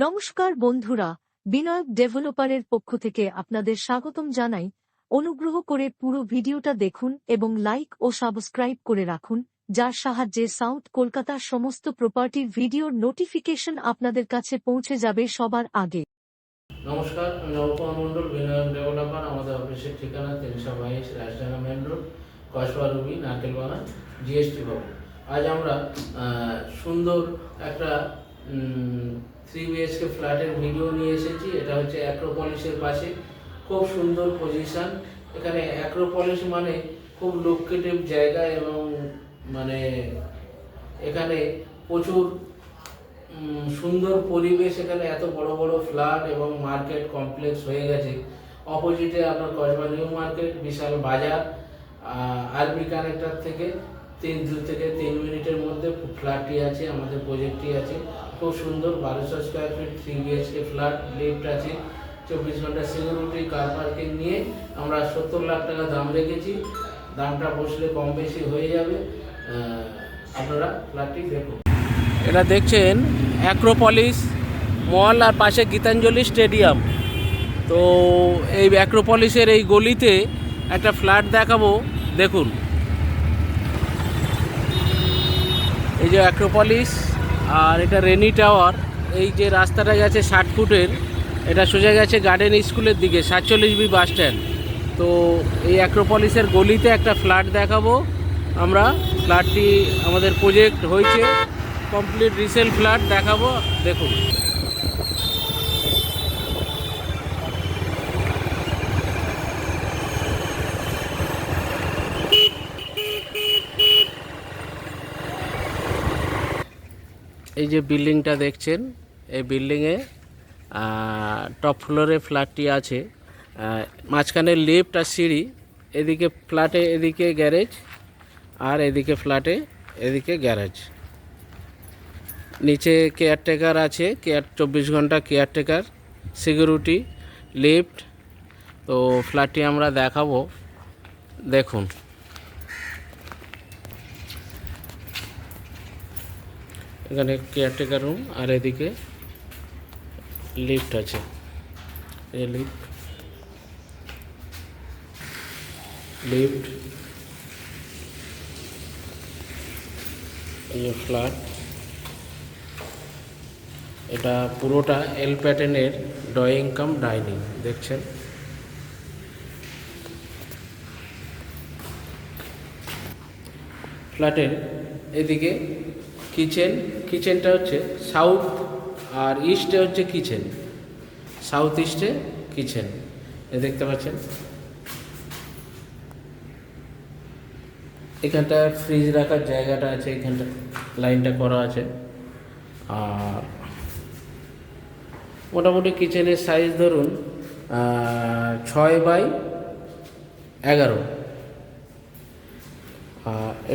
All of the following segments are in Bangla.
নমস্কার বন্ধুরা, বিনায়ক ডেভেলপারের পক্ষ থেকে আপনাদের স্বাগতম জানাই। অনুগ্রহ করে পুরো ভিডিওটা দেখুন এবং লাইক ও সাবস্ক্রাইব করে রাখুন, যার সাহায্যে সাউথ কলকাতার সমস্ত প্রপার্টির ভিডিওর নোটিফিকেশন আপনাদের কাছে পৌঁছে যাবে সবার আগে। নমস্কার, আমি নবকুমার মণ্ডল, বিনায়ক ডেভেলপার। আমাদের অফিসের ঠিকানা 322 Rajdanga main road, Kasba ruby, Narkelbagan, GST Bhavan. আজ আমরা সুন্দর একটা 3 BHK ফ্ল্যাটের ভিডিও নিয়ে এসেছি। এটা হচ্ছে অ্যাক্রোপলিসের পাশে, খুব সুন্দর পজিশন। এখানে অ্যাক্রোপলিস মানে খুব লোকেটিভ জায়গা এবং মানে এখানে প্রচুর সুন্দর পরিবেশ। এখানে এত বড় বড় ফ্ল্যাট এবং মার্কেট কমপ্লেক্স হয়ে গেছে। অপোজিটে আপনার কসবা নিউ মার্কেট, বিশাল বাজার, আরবি কানেক্টর থেকে 2 থেকে 3 মিনিটের মধ্যে ফ্ল্যাটটি আছে, আমাদের প্রজেক্টটি আছে। খুব সুন্দর 1200 square feet 3 BHK flat, lift আছে, 24 ঘন্টা সিকিউরিটি, কার পার্কিং নিয়ে আমরা 70 লাখ টাকা দাম রেখেছি। দামটা বসলে কম বেশি হয়ে যাবে। আপনারা ফ্ল্যাটটি দেখুন। এটা দেখছেন অ্যাক্রোপলিস মল আর পাশে গীতাঞ্জলি স্টেডিয়াম। তো এই অ্যাক্রোপলিসের এই গলিতে একটা ফ্ল্যাট দেখাবো, দেখুন। এই যে অ্যাক্রোপলিস, আর এটা রেনি টাওয়ার। এই যে রাস্তাটা গেছে 60 ফুটের, এটা সোজা গেছে গার্ডেন স্কুলের দিকে, 47B বাস স্ট্যান্ড। তো এই অ্যাক্রোপলিসের গলিতে একটা ফ্ল্যাট দেখাবো আমরা। ফ্ল্যাটটি আমাদের প্রজেক্ট হয়েছে, কমপ্লিট রিসেল ফ্ল্যাট দেখাবো, দেখুন। এই যে বিল্ডিংটা দেখছেন, এই বিল্ডিংয়ে টপ ফ্লোরে ফ্ল্যাটটি আছে। মাঝখানে লিফট আর সিঁড়ি, এদিকে ফ্ল্যাটে এদিকে গ্যারেজ, আর এদিকে ফ্ল্যাটে এদিকে গ্যারেজ। নিচে কেয়ারটেকার আছে, 24 ঘন্টা কেয়ারটেকার, সিকিউরিটি, লিফট। তো ফ্ল্যাটটি আমরা দেখাবো, দেখুন। এখানে কেয়ারটেকার রুম, আর এদিকে লিফট আছে। এই লিফট, এই ফ্ল্যাট। এটা পুরোটা এল প্যাটার্নের ড্রয়িং কাম ডাইনিং দেখছেন। ফ্ল্যাটের এদিকে কিচেনটা হচ্ছে সাউথ, আর ইস্টে হচ্ছে কিচেন, সাউথ ইস্টে কিচেন। এ দেখতে পাচ্ছেন, এখানটা ফ্রিজ রাখার জায়গাটা আছে, এখানটা লাইনটা করা আছে। আর মোটামুটি কিচেনের সাইজ ধরুন 6x11।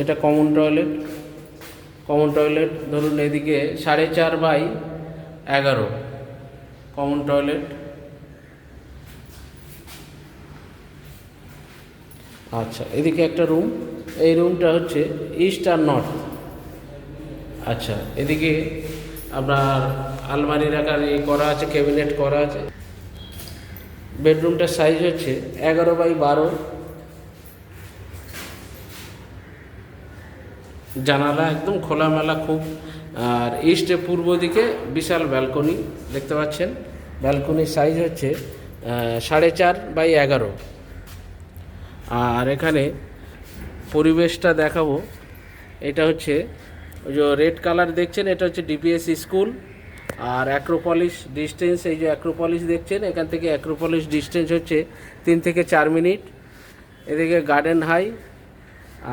এটা কমন টয়লেট ধরুন এদিকে 4.5x11 কমন টয়লেট। আচ্ছা, এদিকে একটা রুম, এই রুমটা হচ্ছে ইস্ট আর নর্থ। আচ্ছা, এদিকে আপনার আলমারি রাখার এই করা আছে, ক্যাবিনেট করা আছে। বেডরুমটার সাইজ হচ্ছে 11x12। জানালা একদম খোলামেলা খুব। আর ইস্টে পূর্ব দিকে বিশাল ব্যালকনি দেখতে পাচ্ছেন। ব্যালকনির সাইজ হচ্ছে 4.5x11। আর এখানে পরিবেশটা দেখাবো। এটা হচ্ছে ওই যে রেড কালার দেখছেন, এটা হচ্ছে ডিপিএস স্কুল। আর অ্যাক্রোপলিস ডিস্টেন্স, এই যে অ্যাক্রোপলিস দেখছেন, এখান থেকে অ্যাক্রোপলিস ডিস্টেন্স হচ্ছে 3 থেকে 4 মিনিট। এদিকে গার্ডেন হাই।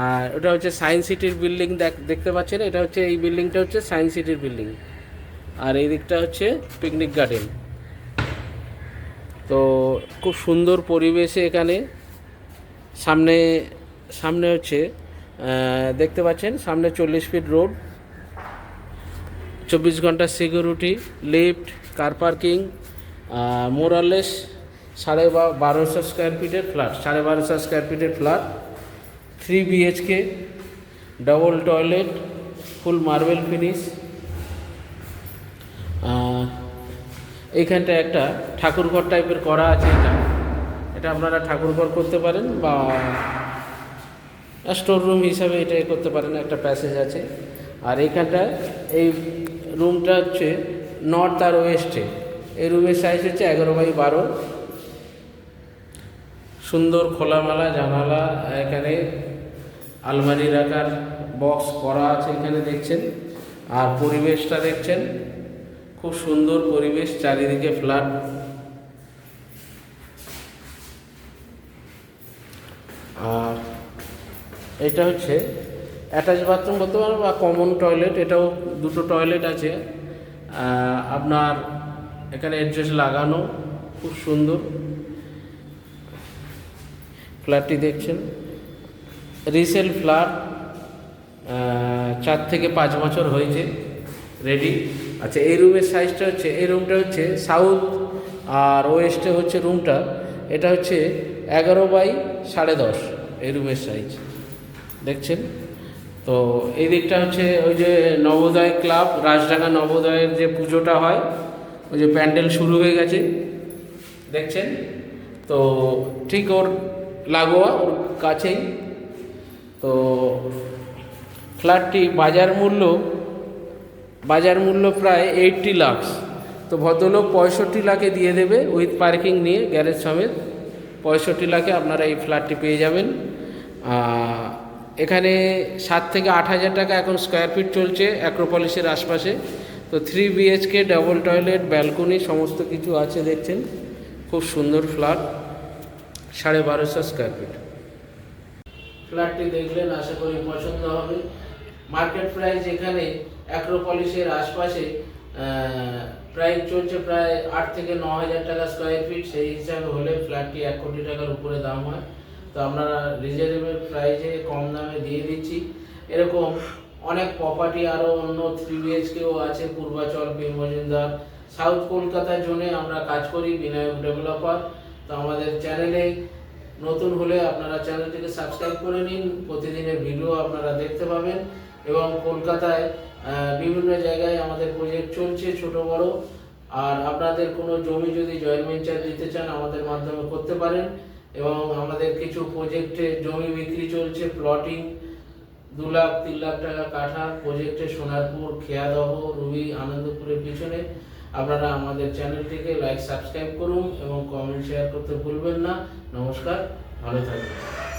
আর ওটা হচ্ছে সায়েন্স সিটির বিল্ডিং দেখতে পাচ্ছেন। এটা হচ্ছে, এই বিল্ডিংটা হচ্ছে সায়েন্স সিটির বিল্ডিং। আর এই দিকটা হচ্ছে পিকনিক গার্ডেন। তো খুব সুন্দর পরিবেশে এখানে। সামনে হচ্ছে দেখতে পাচ্ছেন, সামনে 40 ফিট রোড, 24 ঘন্টা সিকিউরিটি, লিফট, কার পার্কিং। মোরালেস 1250 স্কোয়ার ফিটের ফ্ল্যাট, 1250 স্কোয়ার ফিটের flat, 3 BHK, double toilet, full marble finish. এইখানটা একটা ঠাকুরঘর টাইপের করা আছে। এটা আপনারা ঠাকুরঘর করতে পারেন বা স্টোর রুম হিসাবে এটা করতে পারেন। একটা প্যাসেজ আছে। আর এইখানটা এই রুমটা হচ্ছে নর্থ আর ওয়েস্টে। এই রুমের সাইজ হচ্ছে 11x12। সুন্দর খোলামেলা জানালা, এখানে আলমারি রাখার বক্স করা আছে এখানে দেখছেন। আর পরিবেশটা দেখছেন, খুব সুন্দর পরিবেশ, চারিদিকে ফ্ল্যাট। আর এটা হচ্ছে অ্যাটাচ বাথরুম বলতে পারেন বা কমন টয়লেট। এটাও দুটো টয়লেট আছে। আপনার এখানে অ্যাডজাস্ট লাগানো, খুব সুন্দর ফ্ল্যাটটি দেখছেন। রিসেল ফ্ল্যাট, 4 থেকে 5 বছর হয়েছে, রেডি। আচ্ছা, এই রুমের সাইজটা হচ্ছে, এই রুমটা হচ্ছে সাউথ আর ওয়েস্টে হচ্ছে রুমটা। এটা হচ্ছে 11x10.5 এই রুমের সাইজ দেখছেন। তো এই দিকটা হচ্ছে ওই যে নবোদয় ক্লাব, রাজডাঙ্গা নবোদয়ের যে পুজোটা হয়, ওই যে প্যান্ডেল শুরু হয়ে গেছে দেখছেন। তো ঠিক ওর লাগোয়া, ওর কাছেই। তো ফ্ল্যাটটি বাজার মূল্য প্রায় 80 লাখ। তো ভদ্রলোক 65 লাখে দিয়ে দেবে, উইথ পার্কিং নিয়ে, গ্যারেজ সমেত 65 লাখে আপনারা এই ফ্ল্যাটটি পেয়ে যাবেন। এখানে 7 থেকে 8 হাজার টাকা এখন স্কোয়ার ফিট চলছে অ্যাক্রোপলিসের আশপাশে। তো 3 BHK, ডাবল টয়লেট, ব্যালকনি সমস্ত কিছু আছে দেখছেন। খুব সুন্দর ফ্ল্যাট, 1250 স্কোয়ার ফিট। ফ্ল্যাটটি দেখলেন, আশা করি পছন্দ হবে। মার্কেট প্রাইস এখানে অ্যাক্রোপলিসের আশপাশে প্রাইস চলছে প্রায় 8 থেকে 9 হাজার টাকা স্কোয়ার ফিট। সেই হিসাবে হলে ফ্ল্যাটটি 1 কোটি টাকার উপরে দাম হয়। তো আপনারা রিজনেবল প্রাইসে কম দামে দিয়ে দিচ্ছি। এরকম অনেক প্রপার্টি আরও অন্য 3 BHKও আছে, পূর্বাচল, বীর মজুমদার, সাউথ কলকাতার জন্যে আমরা কাজ করি, বিনায়ক ডেভেলপার। তো আমাদের চ্যানেলে নতুন হলে আপনারা চ্যানেলটিকে সাবস্ক্রাইব করে নিন, প্রতিদিনের ভিডিও আপনারা দেখতে পাবেন। এবং কলকাতায় বিভিন্ন জায়গায় আমাদের প্রজেক্ট চলছে, ছোট বড়। আর আপনাদের কোনো জমি যদি জয়েন্ট ভেঞ্চার দিতে চান, আমাদের মাধ্যমে করতে পারেন। এবং আমাদের কিছু প্রজেক্টে জমি বিক্রি চলছে, প্লটিং 2 লাখ 3 লাখ টাকা কাঠা প্রজেক্টে, সোনারপুর, খেয়াদহ, রুবি, আনন্দপুরের পিছনে। আপনারা আমাদের চ্যানেলটিকে লাইক, সাবস্ক্রাইব করুন এবং কমেন্ট শেয়ার করতে ভুলবেন না। নমস্কার, ভালো থাকবেন।